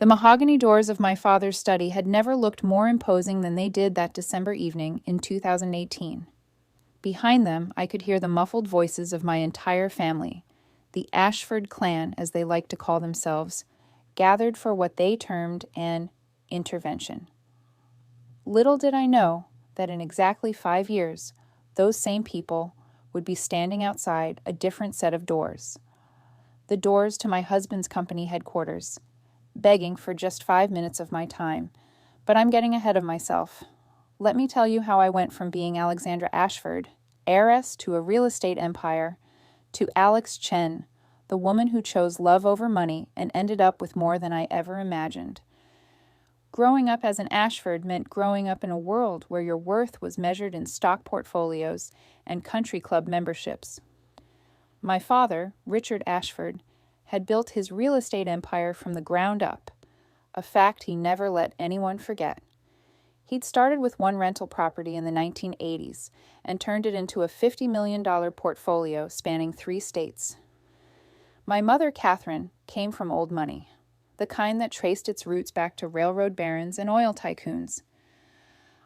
The mahogany doors of my father's study had never looked more imposing than they did that December evening in 2018. Behind them, I could hear the muffled voices of my entire family, the Ashford clan, as they liked to call themselves, gathered for what they termed an intervention. Little did I know that in exactly 5 years, those same people would be standing outside a different set of doors. The doors to my husband's company headquarters, begging for just 5 minutes of my time. But I'm getting ahead of myself. Let me tell you how I went from being Alexandra Ashford, heiress to a real estate empire, to Alex Chen, the woman who chose love over money and ended up with more than I ever imagined. Growing up as an Ashford meant growing up in a world where your worth was measured in stock portfolios and country club memberships. My father, Richard Ashford, had built his real estate empire from the ground up, a fact he never let anyone forget. He'd started with one rental property in the 1980s and turned it into a $50 million portfolio spanning 3 states. My mother, Catherine, came from old money, the kind that traced its roots back to railroad barons and oil tycoons.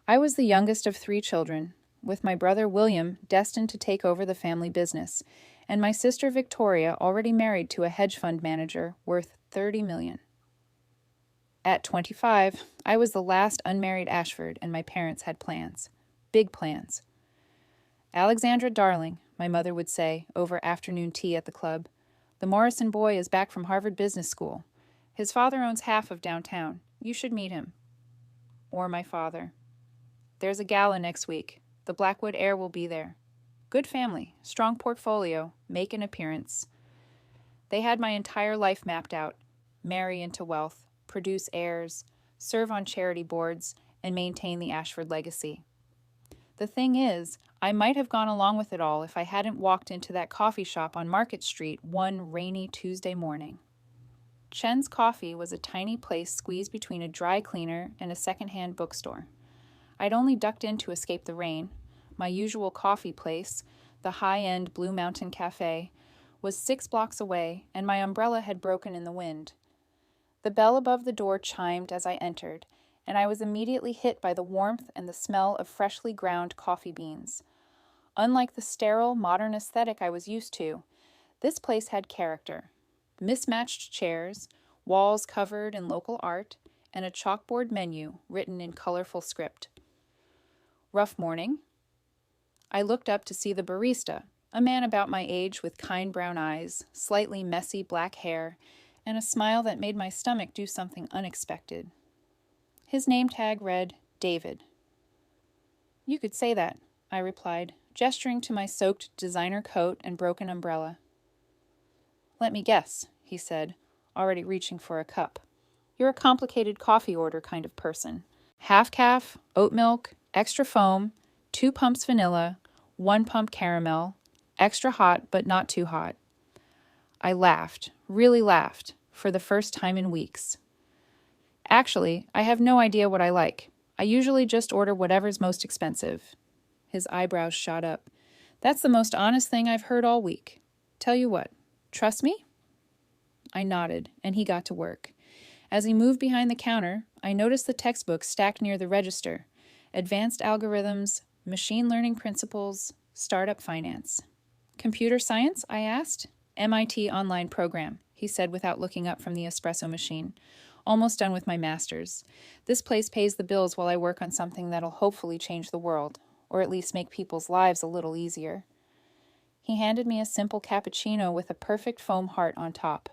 I was the youngest of 3 children, with my brother William destined to take over the family business, and my sister Victoria already married to a hedge fund manager worth $30 million. At 25, I was the last unmarried Ashford, and my parents had plans. Big plans. "Alexandra, darling," my mother would say over afternoon tea at the club, "the Morrison boy is back from Harvard Business School. His father owns half of downtown. You should meet him." Or my father, "There's a gala next week. The Blackwood heir will be there. Good family, strong portfolio, make an appearance." They had my entire life mapped out. Marry into wealth, produce heirs, serve on charity boards, and maintain the Ashford legacy. The thing is, I might have gone along with it all if I hadn't walked into that coffee shop on Market Street one rainy Tuesday morning. Chen's Coffee was a tiny place squeezed between a dry cleaner and a secondhand bookstore. I'd only ducked in to escape the rain. My usual coffee place, the high-end Blue Mountain Cafe, was 6 blocks away, and my umbrella had broken in the wind. The bell above the door chimed as I entered, and I was immediately hit by the warmth and the smell of freshly ground coffee beans. Unlike the sterile, modern aesthetic I was used to, this place had character. Mismatched chairs, walls covered in local art, and a chalkboard menu written in colorful script. "Rough morning?" I looked up to see the barista, a man about my age with kind brown eyes, slightly messy black hair, and a smile that made my stomach do something unexpected. His name tag read, David. "You could say that," I replied, gesturing to my soaked designer coat and broken umbrella. "Let me guess," he said, already reaching for a cup. "You're a complicated coffee order kind of person. Half calf, oat milk, extra foam, 2 pumps vanilla, 1 pump caramel, extra hot but not too hot." I laughed, really laughed, for the first time in weeks. "Actually, I have no idea what I like. I usually just order whatever's most expensive." His eyebrows shot up. "That's the most honest thing I've heard all week. Tell you what, trust me?" I nodded, and he got to work. As he moved behind the counter, I noticed the textbooks stacked near the register. Advanced algorithms, machine learning principles, startup finance. "Computer science?" I asked. "MIT online program," he said without looking up from the espresso machine. "Almost done with my master's. This place pays the bills while I work on something that'll hopefully change the world, or at least make people's lives a little easier." He handed me a simple cappuccino with a perfect foam heart on top.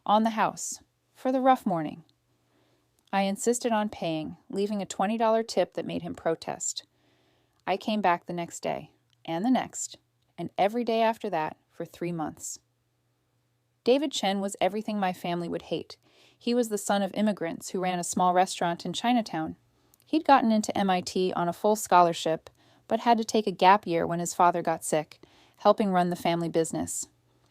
"On the house. For the rough morning." I insisted on paying, leaving a $20 tip that made him protest. I came back the next day, and the next, and every day after that for 3 months. David Chen was everything my family would hate. He was the son of immigrants who ran a small restaurant in Chinatown. He'd gotten into MIT on a full scholarship, but had to take a gap year when his father got sick, helping run the family business.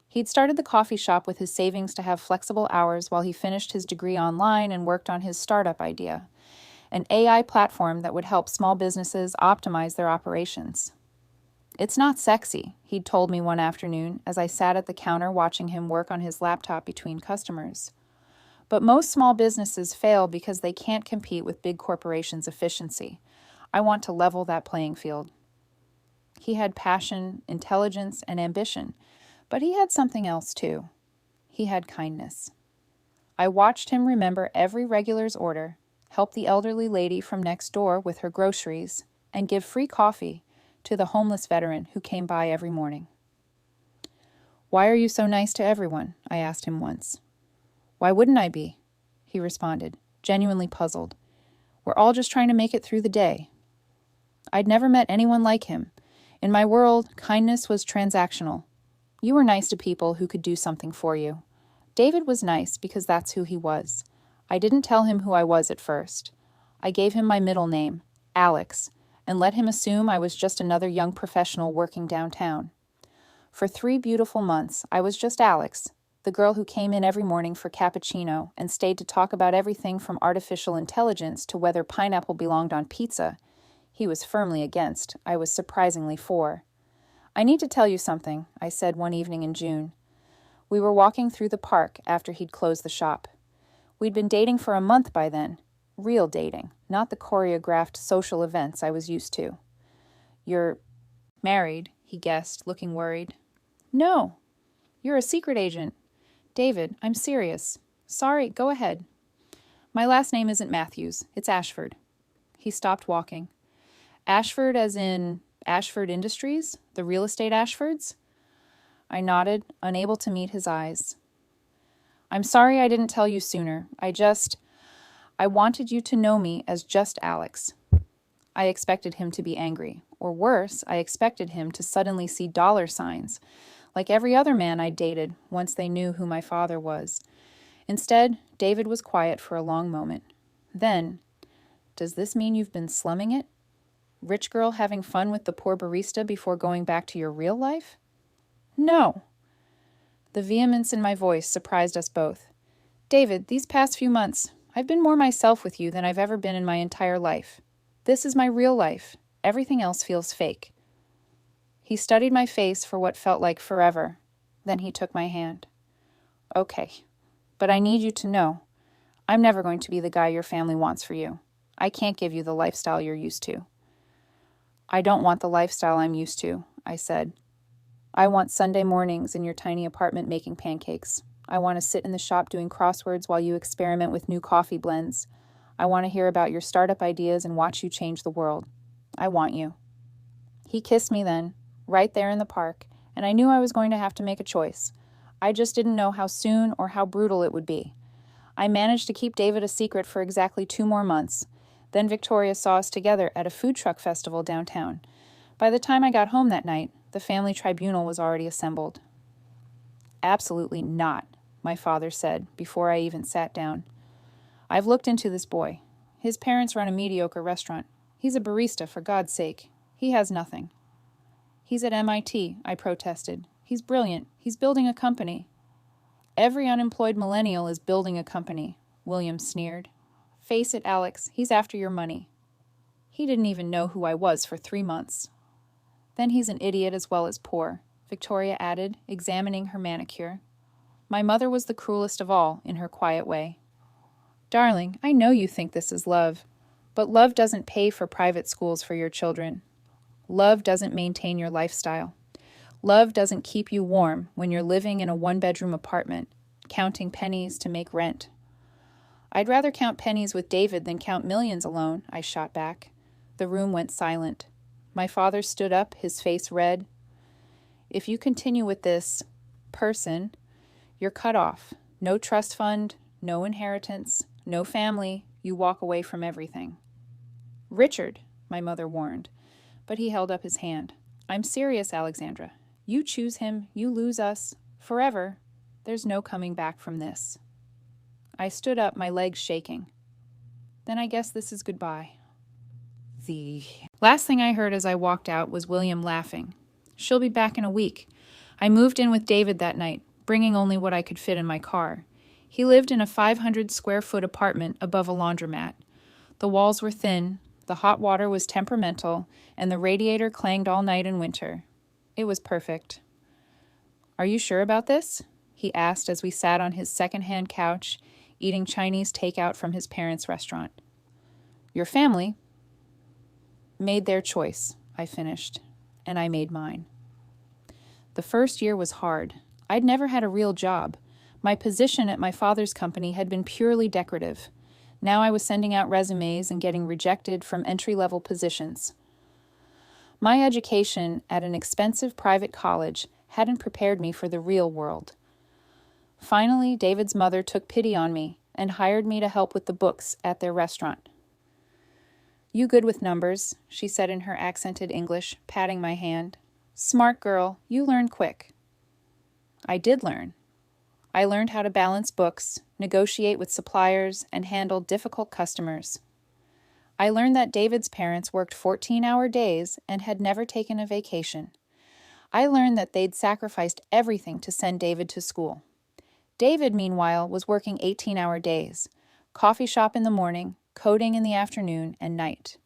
He'd started the coffee shop with his savings to have flexible hours while he finished his degree online and worked on his startup idea, an AI platform that would help small businesses optimize their operations. "It's not sexy," he'd told me one afternoon as I sat at the counter watching him work on his laptop between customers. But most small businesses fail because they can't compete with big corporations' efficiency. I want to level that playing field. He had passion, intelligence, and ambition, but he had something else too. He had kindness. I watched him remember every regular's order, help the elderly lady from next door with her groceries, and give free coffee to the homeless veteran who came by every morning. "Why are you so nice to everyone?" I asked him once. "Why wouldn't I be?" he responded, genuinely puzzled. "We're all just trying to make it through the day." I'd never met anyone like him. In my world, kindness was transactional. You were nice to people who could do something for you. David was nice because that's who he was. I didn't tell him who I was at first. I gave him my middle name, Alex, and let him assume I was just another young professional working downtown. For 3 beautiful months, I was just Alex, the girl who came in every morning for cappuccino and stayed to talk about everything from artificial intelligence to whether pineapple belonged on pizza. He was firmly against. I was surprisingly for. "I need to tell you something," I said one evening in June. We were walking through the park after he'd closed the shop. We'd been dating for a month by then. Real dating, not the choreographed social events I was used to. "You're married," he guessed, looking worried. "No. You're a secret agent." "David, I'm serious." "Sorry, go ahead." "My last name isn't Matthews. It's Ashford." He stopped walking. "Ashford as in Ashford Industries? The real estate Ashfords?" I nodded, unable to meet his eyes. "I'm sorry I didn't tell you sooner. I wanted you to know me as just Alex." I expected him to be angry. Or worse, I expected him to suddenly see dollar signs, like every other man I'd dated once they knew who my father was. Instead, David was quiet for a long moment. Then, "Does this mean you've been slumming it? Rich girl having fun with the poor barista before going back to your real life?" "No." The vehemence in my voice surprised us both. "David, these past few months, I've been more myself with you than I've ever been in my entire life. This is my real life. Everything else feels fake." He studied my face for what felt like forever. Then he took my hand. "Okay, but I need you to know, I'm never going to be the guy your family wants for you. I can't give you the lifestyle you're used to." "I don't want the lifestyle I'm used to," I said. "I want Sunday mornings in your tiny apartment making pancakes. I want to sit in the shop doing crosswords while you experiment with new coffee blends. I want to hear about your startup ideas and watch you change the world. I want you." He kissed me then, right there in the park, and I knew I was going to have to make a choice. I just didn't know how soon or how brutal it would be. I managed to keep David a secret for exactly 2 more months. Then Victoria saw us together at a food truck festival downtown. By the time I got home that night, the family tribunal was already assembled. "Absolutely not," my father said before I even sat down. "I've looked into this boy. His parents run a mediocre restaurant. He's a barista, for God's sake. He has nothing." "He's at MIT, I protested. "He's brilliant. He's building a company." "Every unemployed millennial is building a company," William sneered. "Face it, Alex, he's after your money." He didn't even know who I was for 3 months. "Then he's an idiot as well as poor," Victoria added, examining her manicure. My mother was the cruelest of all, in her quiet way. "Darling, I know you think this is love, but love doesn't pay for private schools for your children. Love doesn't maintain your lifestyle. Love doesn't keep you warm when you're living in a 1-bedroom apartment, counting pennies to make rent." "I'd rather count pennies with David than count millions alone," I shot back. The room went silent. My father stood up, his face red. "If you continue with this person, you're cut off. No trust fund, no inheritance, no family. You walk away from everything." "Richard," my mother warned, but he held up his hand. "I'm serious, Alexandra. You choose him, you lose us. Forever. There's no coming back from this." I stood up, my legs shaking. "Then I guess this is goodbye." The last thing I heard as I walked out was William laughing. "She'll be back in a week." I moved in with David that night, bringing only what I could fit in my car. He lived in a 500-square-foot apartment above a laundromat. The walls were thin, the hot water was temperamental, and the radiator clanged all night in winter. It was perfect. "Are you sure about this?" he asked as we sat on his second-hand couch, eating Chinese takeout from his parents' restaurant. Your family made their choice, I finished, and I made mine. The first year was hard. I'd never had a real job. My position at my father's company had been purely decorative. Now I was sending out resumes and getting rejected from entry-level positions. My education at an expensive private college hadn't prepared me for the real world. Finally, David's mother took pity on me and hired me to help with the books at their restaurant. You good with numbers, she said in her accented English, patting my hand. Smart girl, you learn quick. I did learn. I learned how to balance books, negotiate with suppliers, and handle difficult customers. I learned that David's parents worked 14-hour days and had never taken a vacation. I learned that they'd sacrificed everything to send David to school. David, meanwhile, was working 18-hour days, coffee shop in the morning, coding in the afternoon and night.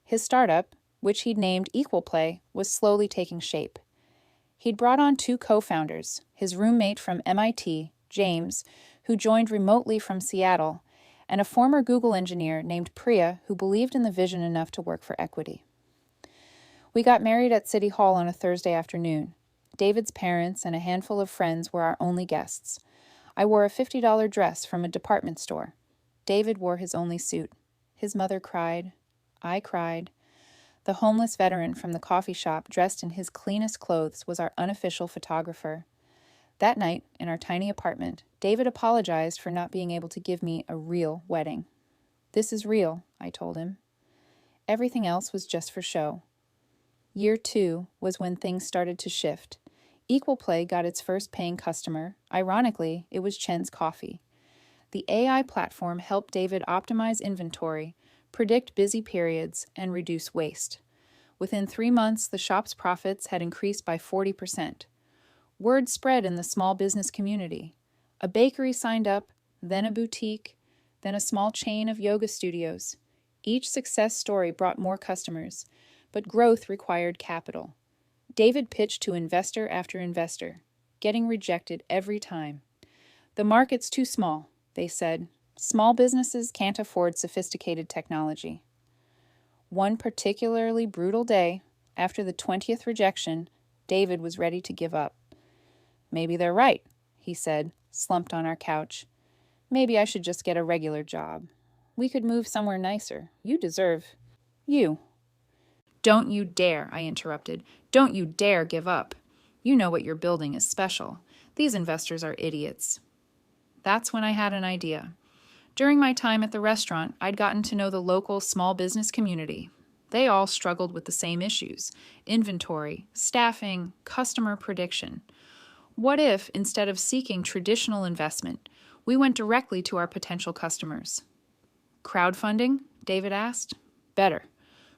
His startup, which he'd named Equal Play, was slowly taking shape. He'd brought on 2 co-founders, his roommate from MIT, James, who joined remotely from Seattle, and a former Google engineer named Priya who believed in the vision enough to work for equity. We got married at City Hall on a Thursday afternoon. David's parents and a handful of friends were our only guests. I wore a $50 dress from a department store. David wore his only suit. His mother cried. I cried. The homeless veteran from the coffee shop, dressed in his cleanest clothes, was our unofficial photographer. That night, in our tiny apartment, David apologized for not being able to give me a real wedding. This is real, I told him. Everything else was just for show. Year 2 was when things started to shift. Equal Play got its first paying customer. Ironically, it was Chen's Coffee. The AI platform helped David optimize inventory, predict busy periods, and reduce waste. Within 3 months, the shop's profits had increased by 40%. Word spread in the small business community. A bakery signed up, then a boutique, then a small chain of yoga studios. Each success story brought more customers, but growth required capital. David pitched to investor after investor, getting rejected every time. The market's too small, they said. Small businesses can't afford sophisticated technology. One particularly brutal day, after the 20th rejection, David was ready to give up. Maybe they're right, he said, slumped on our couch. Maybe I should just get a regular job. We could move somewhere nicer. You deserve. You. Don't you dare, I interrupted. Don't you dare give up. You know what you're building is special. These investors are idiots. That's when I had an idea. During my time at the restaurant, I'd gotten to know the local small business community. They all struggled with the same issues: inventory, staffing, customer prediction. What if, instead of seeking traditional investment, we went directly to our potential customers? Crowdfunding? David asked. Better.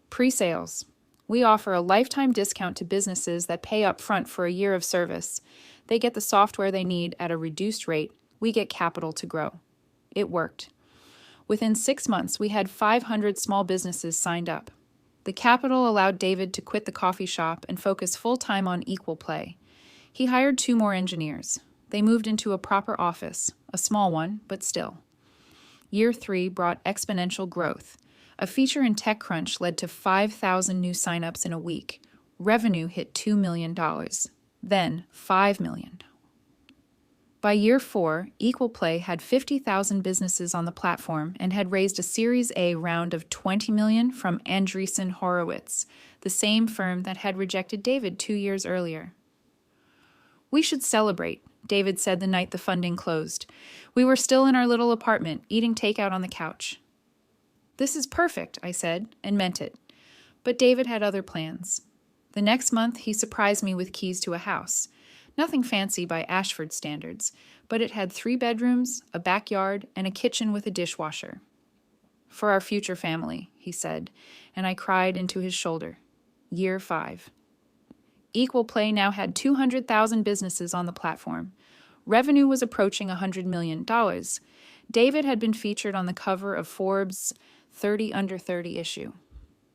Pre-sales. We offer a lifetime discount to businesses that pay up front for a year of service. They get the software they need at a reduced rate. We get capital to grow. It worked. Within 6 months, we had 500 small businesses signed up. The capital allowed David to quit the coffee shop and focus full-time on Equal Play. He hired 2 more engineers. They moved into a proper office, a small one, but still. Year 3 brought exponential growth. A feature in TechCrunch led to 5,000 new signups in a week. Revenue hit $2 million. Then $5 million. By year 4, Equal Play had 50,000 businesses on the platform and had raised a Series A round of $20 million from Andreessen Horowitz, the same firm that had rejected David 2 years earlier. We should celebrate, David said the night the funding closed. We were still in our little apartment, eating takeout on the couch. This is perfect, I said, and meant it. But David had other plans. The next month, he surprised me with keys to a house. Nothing fancy by Ashford standards, but it had 3 bedrooms, a backyard, and a kitchen with a dishwasher. For our future family, he said, and I cried into his shoulder. Year 5. Equal Play now had 200,000 businesses on the platform. Revenue was approaching $100 million. David had been featured on the cover of Forbes' 30 Under 30 issue.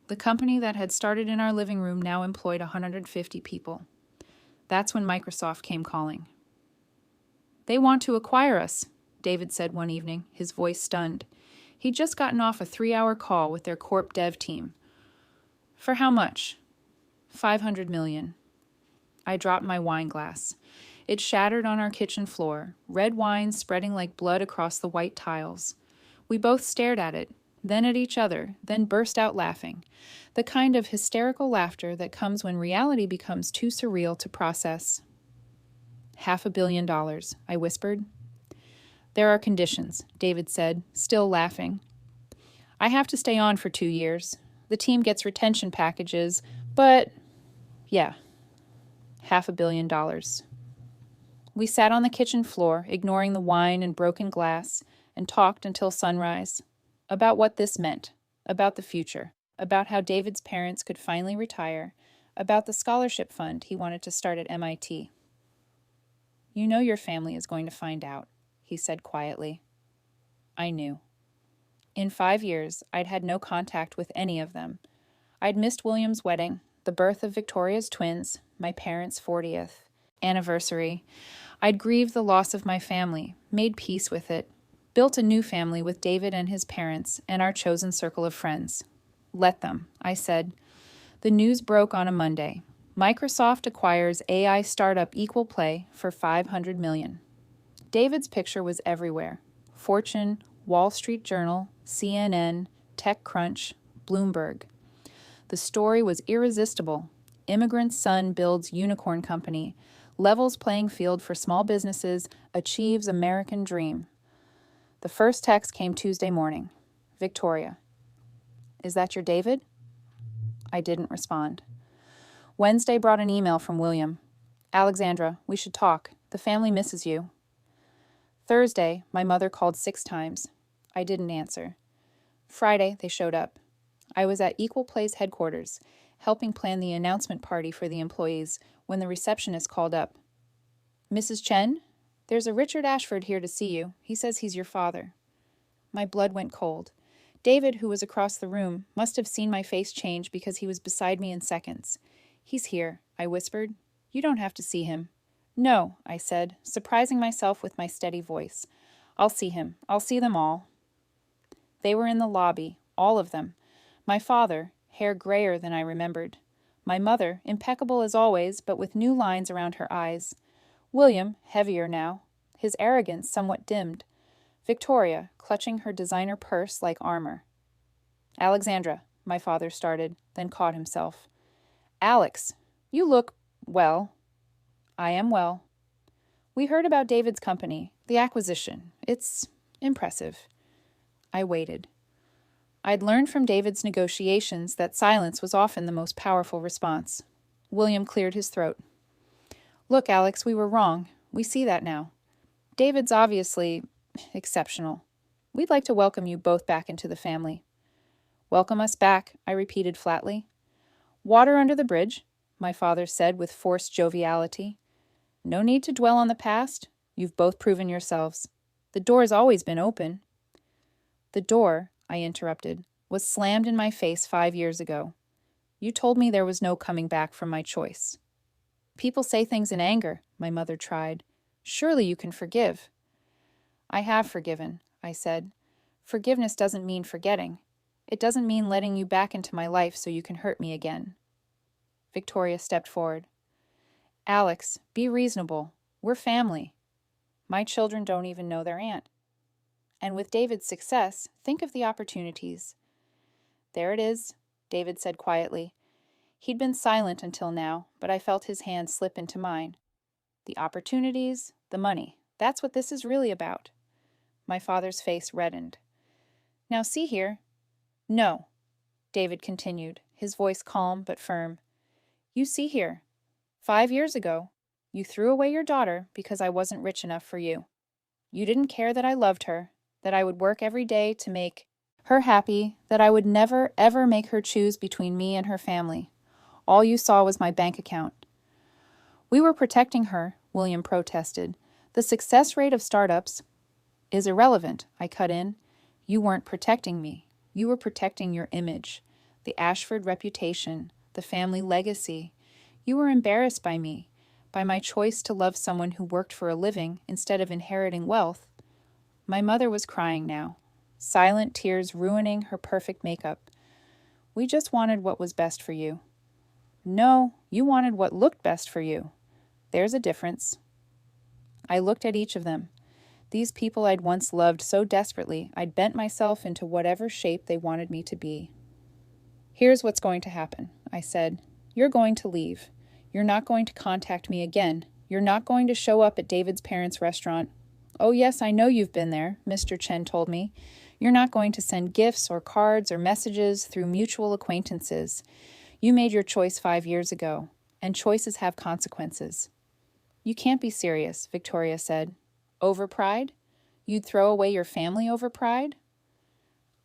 The company that had started in our living room now employed 150 people. That's when Microsoft came calling. They want to acquire us, David said one evening, his voice stunned. He'd just gotten off a 3-hour call with their corp dev team. For how much? $500 million. I dropped my wine glass. It shattered on our kitchen floor, red wine spreading like blood across the white tiles. We both stared at it, then at each other, then burst out laughing. The kind of hysterical laughter that comes when reality becomes too surreal to process. $500 million, I whispered. There are conditions, David said, still laughing. I have to stay on for 2 years. The team gets retention packages, but yeah, $500 million. We sat on the kitchen floor, ignoring the wine and broken glass, and talked until sunrise. About what this meant, about the future, about how David's parents could finally retire, about the scholarship fund he wanted to start at MIT. You know your family is going to find out, he said quietly. I knew. In 5 years, I'd had no contact with any of them. I'd missed William's wedding, the birth of Victoria's twins, my parents' 40th anniversary. I'd grieved the loss of my family, made peace with it, built a new family with David and his parents and our chosen circle of friends. Let them, I said. The news broke on a Monday. Microsoft acquires AI startup Equal Play for $500 million. David's picture was everywhere. Fortune, Wall Street Journal, CNN, TechCrunch, Bloomberg. The story was irresistible. Immigrant son builds unicorn company, levels playing field for small businesses, achieves American dream. The first text came Tuesday morning. Victoria. Is that your David? I didn't respond. Wednesday brought an email from William. Alexandra, we should talk. The family misses you. Thursday, my mother called 6 times. I didn't answer. Friday, they showed up. I was at Equal Play's headquarters, helping plan the announcement party for the employees, when the receptionist called up. Mrs. Chen, there's a Richard Ashford here to see you. He says he's your father. My blood went cold. David, who was across the room, must have seen my face change because he was beside me in seconds. He's here, I whispered. You don't have to see him. No, I said, surprising myself with my steady voice. I'll see him. I'll see them all. They were in the lobby, all of them. My father, hair grayer than I remembered. My mother, impeccable as always, but with new lines around her eyes. William, heavier now, his arrogance somewhat dimmed. Victoria, clutching her designer purse like armor. Alexandra, my father started, then caught himself. Alex, you look, well. I am well. We heard about David's company, the acquisition. It's impressive. I waited. I'd learned from David's negotiations that silence was often the most powerful response. William cleared his throat. Look, Alex, we were wrong. We see that now. David's obviously exceptional. We'd like to welcome you both back into the family. Welcome us back, I repeated flatly. Water under the bridge, my father said with forced joviality. No need to dwell on the past. You've both proven yourselves. The door's always been open. The door, I interrupted, was slammed in my face 5 years ago. You told me there was no coming back from my choice. People say things in anger, my mother tried. Surely you can forgive. I have forgiven, I said. Forgiveness doesn't mean forgetting. It doesn't mean letting you back into my life so you can hurt me again. Victoria stepped forward. Alex, be reasonable. We're family. My children don't even know their aunt. And with David's success, think of the opportunities. There it is, David said quietly. He'd been silent until now, but I felt his hand slip into mine. The opportunities, the money, that's what this is really about. My father's face reddened. Now see here. No, David continued, his voice calm but firm. You see here. 5 years ago, you threw away your daughter because I wasn't rich enough for you. You didn't care that I loved her, that I would work every day to make her happy, that I would never, ever make her choose between me and her family. All you saw was my bank account. We were protecting her, William protested. The success rate of startups is irrelevant, I cut in. You weren't protecting me. You were protecting your image, the Ashford reputation, the family legacy. You were embarrassed by me, by my choice to love someone who worked for a living instead of inheriting wealth. My mother was crying now, silent tears ruining her perfect makeup. We just wanted what was best for you. No, you wanted what looked best for you. There's a difference. I looked at each of them. These people I'd once loved so desperately, I'd bent myself into whatever shape they wanted me to be. Here's what's going to happen, I said. You're going to leave. You're not going to contact me again. You're not going to show up at David's parents' restaurant. Oh, yes, I know you've been there, Mr. Chen told me. You're not going to send gifts or cards or messages through mutual acquaintances. You made your choice 5 years ago, and choices have consequences. You can't be serious, Victoria said. Over pride? You'd throw away your family over pride?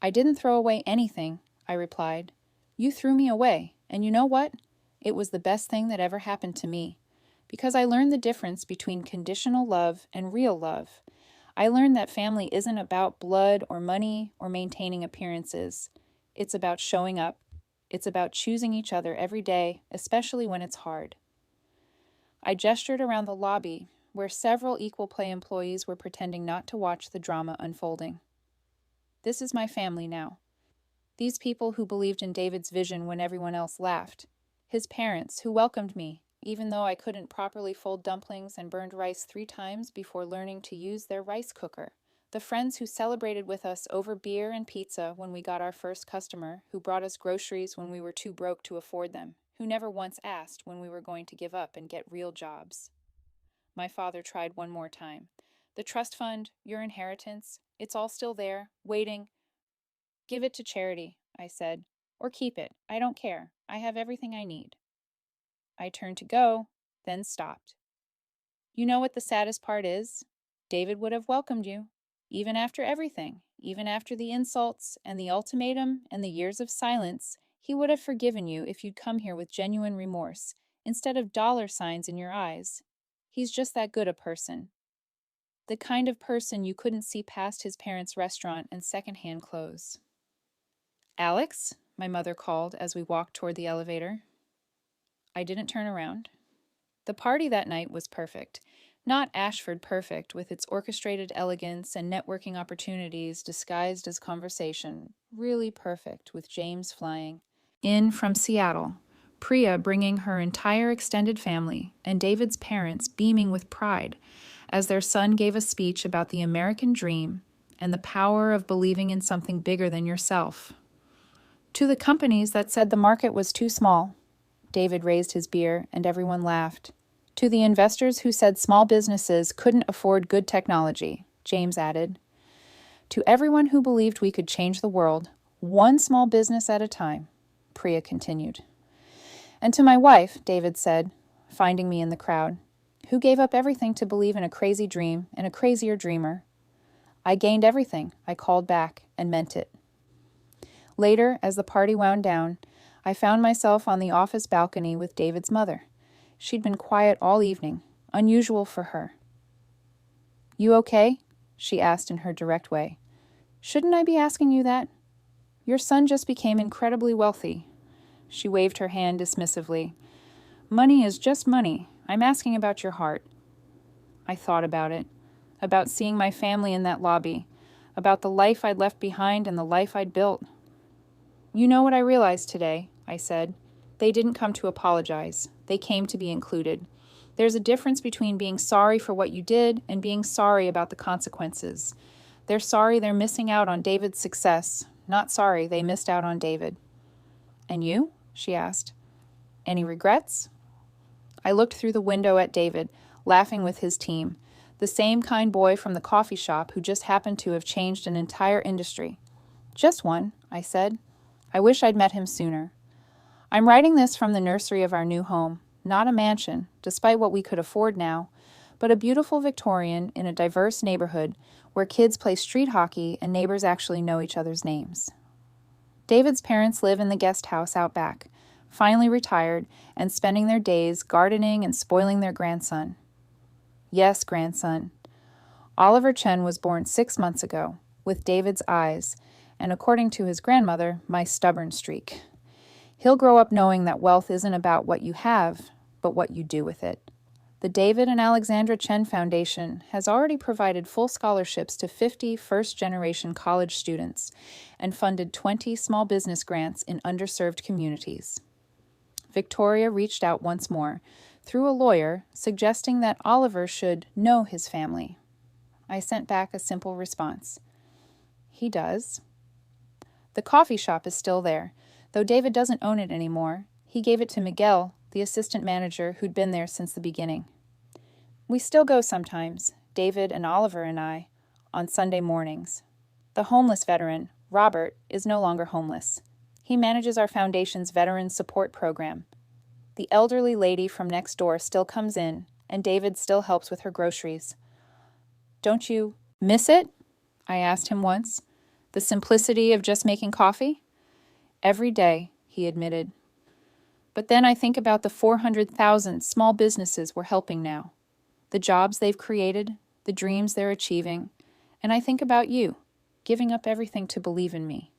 I didn't throw away anything, I replied. You threw me away, and you know what? It was the best thing that ever happened to me, because I learned the difference between conditional love and real love. I learned that family isn't about blood or money or maintaining appearances. It's about showing up. It's about choosing each other every day, especially when it's hard. I gestured around the lobby, where several equal pay employees were pretending not to watch the drama unfolding. This is my family now. These people who believed in David's vision when everyone else laughed. His parents, who welcomed me, even though I couldn't properly fold dumplings and burned rice 3 times before learning to use their rice cooker. The friends who celebrated with us over beer and pizza when we got our first customer, who brought us groceries when we were too broke to afford them, who never once asked when we were going to give up and get real jobs. My father tried one more time. The trust fund, your inheritance, it's all still there, waiting. Give it to charity, I said, or keep it. I don't care. I have everything I need. I turned to go, then stopped. You know what the saddest part is? David would have welcomed you, even after everything, even after the insults and the ultimatum and the years of silence. He would have forgiven you if you'd come here with genuine remorse, instead of dollar signs in your eyes. He's just that good a person. The kind of person you couldn't see past his parents' restaurant and secondhand clothes. Alex, my mother called as we walked toward the elevator. I didn't turn around. The party that night was perfect. Not Ashford perfect, with its orchestrated elegance and networking opportunities disguised as conversation. Really perfect, with James flying in from Seattle, Priya bringing her entire extended family, and David's parents beaming with pride as their son gave a speech about the American dream and the power of believing in something bigger than yourself. To the companies that said the market was too small, David raised his beer and everyone laughed. To the investors who said small businesses couldn't afford good technology, James added. To everyone who believed we could change the world, one small business at a time, Priya continued. And to my wife, David said, finding me in the crowd, who gave up everything to believe in a crazy dream and a crazier dreamer. I gained everything, I called back, and meant it. Later, as the party wound down, I found myself on the office balcony with David's mother. She'd been quiet all evening, unusual for her. You okay? She asked in her direct way. Shouldn't I be asking you that? Your son just became incredibly wealthy. She waved her hand dismissively. Money is just money. I'm asking about your heart. I thought about it, about seeing my family in that lobby, about the life I'd left behind and the life I'd built. You know what I realized today, I said. They didn't come to apologize. They came to be included. There's a difference between being sorry for what you did and being sorry about the consequences. They're sorry they're missing out on David's success, not sorry they missed out on David. And you? She asked. Any regrets? I looked through the window at David, laughing with his team, the same kind boy from the coffee shop who just happened to have changed an entire industry. Just one, I said. I wish I'd met him sooner. I'm writing this from the nursery of our new home, not a mansion, despite what we could afford now, but a beautiful Victorian in a diverse neighborhood where kids play street hockey and neighbors actually know each other's names. David's parents live in the guest house out back, finally retired and spending their days gardening and spoiling their grandson. Yes, grandson. Oliver Chen was born 6 months ago, with David's eyes, and according to his grandmother, my stubborn streak. He'll grow up knowing that wealth isn't about what you have, but what you do with it. The David and Alexandra Chen Foundation has already provided full scholarships to 50 first-generation college students and funded 20 small business grants in underserved communities. Victoria reached out once more, through a lawyer, suggesting that Oliver should know his family. I sent back a simple response. He does. The coffee shop is still there, though David doesn't own it anymore. He gave it to Miguel, the assistant manager who'd been there since the beginning. We still go sometimes, David and Oliver and I, on Sunday mornings. The homeless veteran, Robert, is no longer homeless. He manages our foundation's veteran support program. The elderly lady from next door still comes in, and David still helps with her groceries. Don't you miss it? I asked him once. The simplicity of just making coffee? Every day, he admitted. But then I think about the 400,000 small businesses we're helping now, the jobs they've created, the dreams they're achieving, and I think about you, giving up everything to believe in me.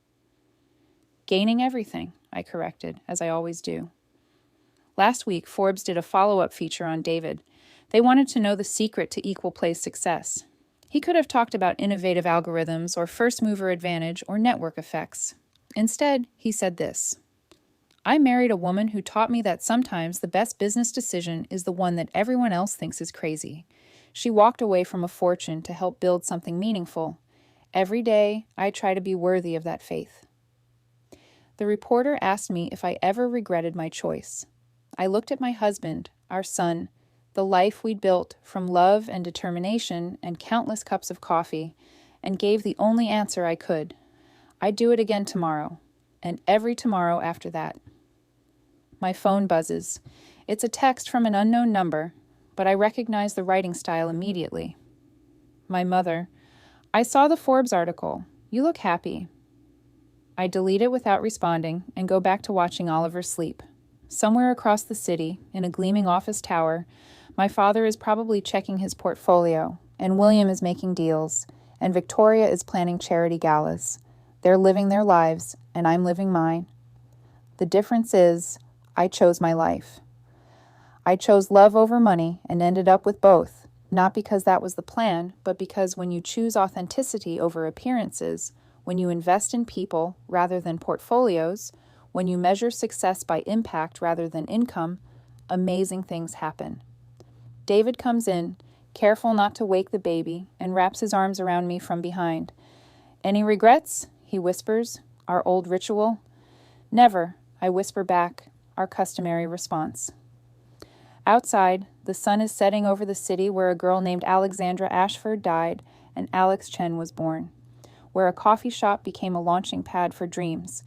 Gaining everything, I corrected, as I always do. Last week, Forbes did a follow-up feature on David. They wanted to know the secret to equal place success. He could have talked about innovative algorithms or first-mover advantage or network effects. Instead, he said this: I married a woman who taught me that sometimes the best business decision is the one that everyone else thinks is crazy. She walked away from a fortune to help build something meaningful. Every day, I try to be worthy of that faith. The reporter asked me if I ever regretted my choice. I looked at my husband, our son, the life we'd built from love and determination and countless cups of coffee, and gave the only answer I could. I'd do it again tomorrow, and every tomorrow after that. My phone buzzes. It's a text from an unknown number, but I recognize the writing style immediately. My mother: I saw the Forbes article. You look happy. I delete it without responding and go back to watching Oliver sleep. Somewhere across the city, in a gleaming office tower, my father is probably checking his portfolio, and William is making deals, and Victoria is planning charity galas. They're living their lives, and I'm living mine. The difference is, I chose my life. I chose love over money and ended up with both, not because that was the plan, but because when you choose authenticity over appearances, when you invest in people rather than portfolios, when you measure success by impact rather than income, amazing things happen. David comes in, careful not to wake the baby, and wraps his arms around me from behind. Any regrets? He whispers, our old ritual. Never, I whisper back, our customary response. Outside, the sun is setting over the city where a girl named Alexandra Ashford died and Alex Chen was born, where a coffee shop became a launching pad for dreams,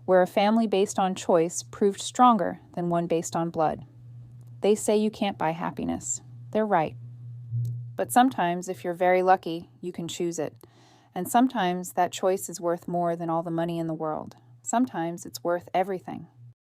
where a family based on choice proved stronger than one based on blood. They say you can't buy happiness. They're right. But sometimes, if you're very lucky, you can choose it. And sometimes that choice is worth more than all the money in the world. Sometimes it's worth everything.